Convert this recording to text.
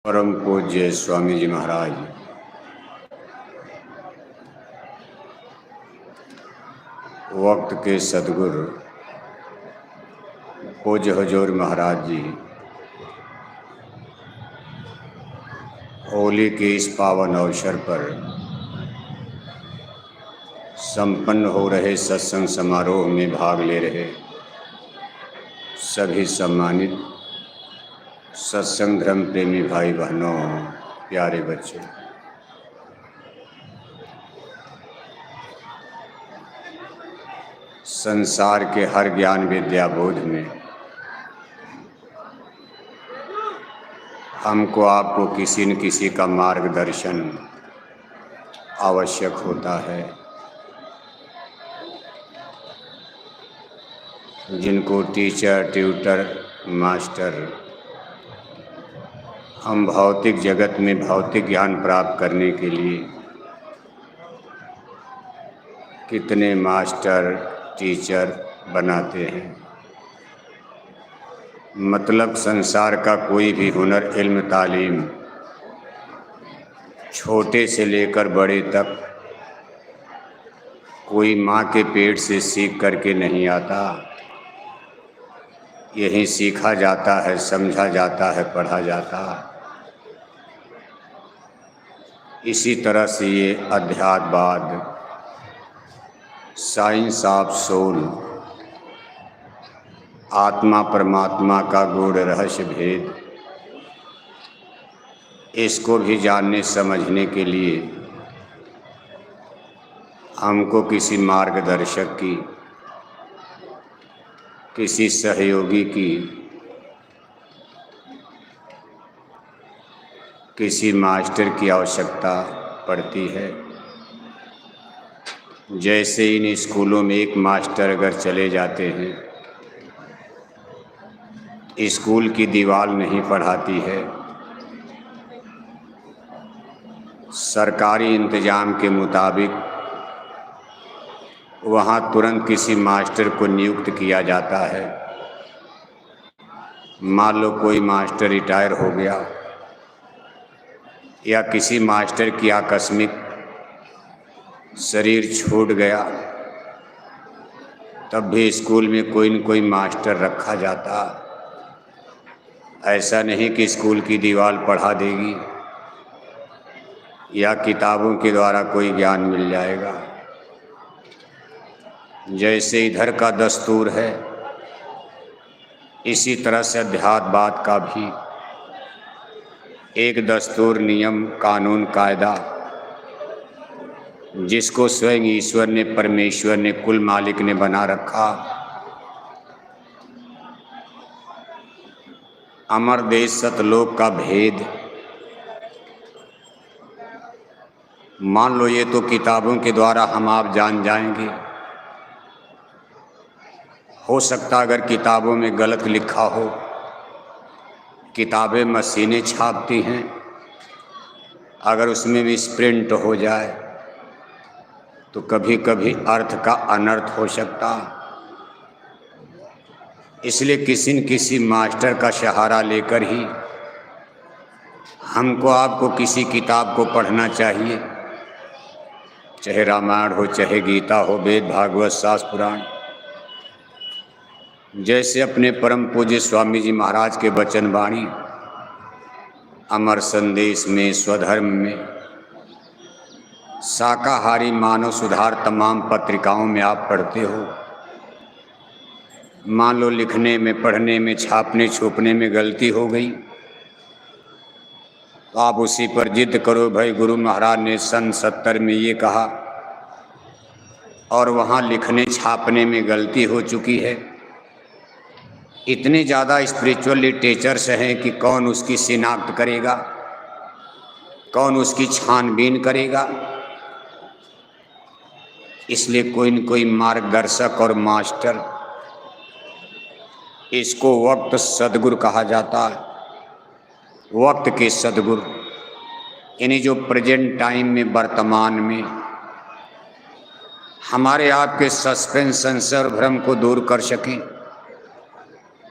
परम पूज्य स्वामी जी महाराज, वक्त के सदगुरु पूज्य हुजूर महाराज जी, होली के इस पावन अवसर पर संपन्न हो रहे सत्संग समारोह में भाग ले रहे सभी सम्मानित सत्संग धर्म प्रेमी भाई बहनों, प्यारे बच्चों, संसार के हर ज्ञान विद्या बोध में हमको आपको किसी न किसी का मार्गदर्शन आवश्यक होता है। जिनको टीचर, ट्यूटर, मास्टर हम भौतिक जगत में भौतिक ज्ञान प्राप्त करने के लिए कितने मास्टर, टीचर बनाते हैं। मतलब संसार का कोई भी हुनर, इल्म, तालीम छोटे से लेकर बड़े तक कोई माँ के पेट से सीख करके नहीं आता। यही सीखा जाता है, समझा जाता है, पढ़ा जाता है। इसी तरह से ये अध्यात्मवाद, साइंस ऑफ सोल, आत्मा परमात्मा का गूढ़ रहस्य भेद, इसको भी जानने समझने के लिए हमको किसी मार्गदर्शक की, किसी सहयोगी की, किसी मास्टर की आवश्यकता पड़ती है। जैसे इन स्कूलों में एक मास्टर अगर चले जाते हैं, स्कूल की दीवार नहीं पढ़ाती है, सरकारी इंतजाम के मुताबिक वहाँ तुरंत किसी मास्टर को नियुक्त किया जाता है। मान लो कोई मास्टर रिटायर हो गया या किसी मास्टर की आकस्मिक शरीर छूट गया, तब भी स्कूल में कोई न कोई मास्टर रखा जाता। ऐसा नहीं कि स्कूल की दीवार पढ़ा देगी या किताबों के द्वारा कोई ज्ञान मिल जाएगा। जैसे इधर का दस्तूर है, इसी तरह से अध्यात्मवाद का भी एक दस्तूर, नियम, कानून, कायदा, जिसको स्वयं ईश्वर ने, परमेश्वर ने, कुल मालिक ने बना रखा। अमर देश सतलोक का भेद, मान लो ये तो किताबों के द्वारा हम आप जान जाएंगे। हो सकता अगर किताबों में गलत लिखा हो, किताबें मशीनें छापती हैं, अगर उसमें मिसप्रिंट हो जाए तो कभी कभी अर्थ का अनर्थ हो सकता। इसलिए किसी न किसी मास्टर का सहारा लेकर ही हमको आपको किसी किताब को पढ़ना चाहिए, चाहे रामायण हो, चाहे गीता हो, वेद, भागवत, शास्त्र, पुराण। जैसे अपने परम पूज्य स्वामी जी महाराज के वचन वाणी अमर संदेश में, स्वधर्म में, शाकाहारी मानव सुधार तमाम पत्रिकाओं में आप पढ़ते हो। मान लो लिखने में, पढ़ने में, छापने छुपने में गलती हो गई तो आप उसी पर जिद करो, भाई गुरु महाराज ने सन 70 में ये कहा और वहाँ लिखने छापने में गलती हो चुकी है। इतने ज़्यादा स्पिरिचुअल लिटरेचर्स हैं कि कौन उसकी शिनाख्त करेगा, कौन उसकी छानबीन करेगा। इसलिए कोई न कोई मार्गदर्शक और मास्टर, इसको वक्त सदगुरु कहा जाता है। वक्त के सदगुरु यानी जो प्रेजेंट टाइम में, वर्तमान में हमारे आपके सस्पेंस, संशय और भ्रम को दूर कर सकें।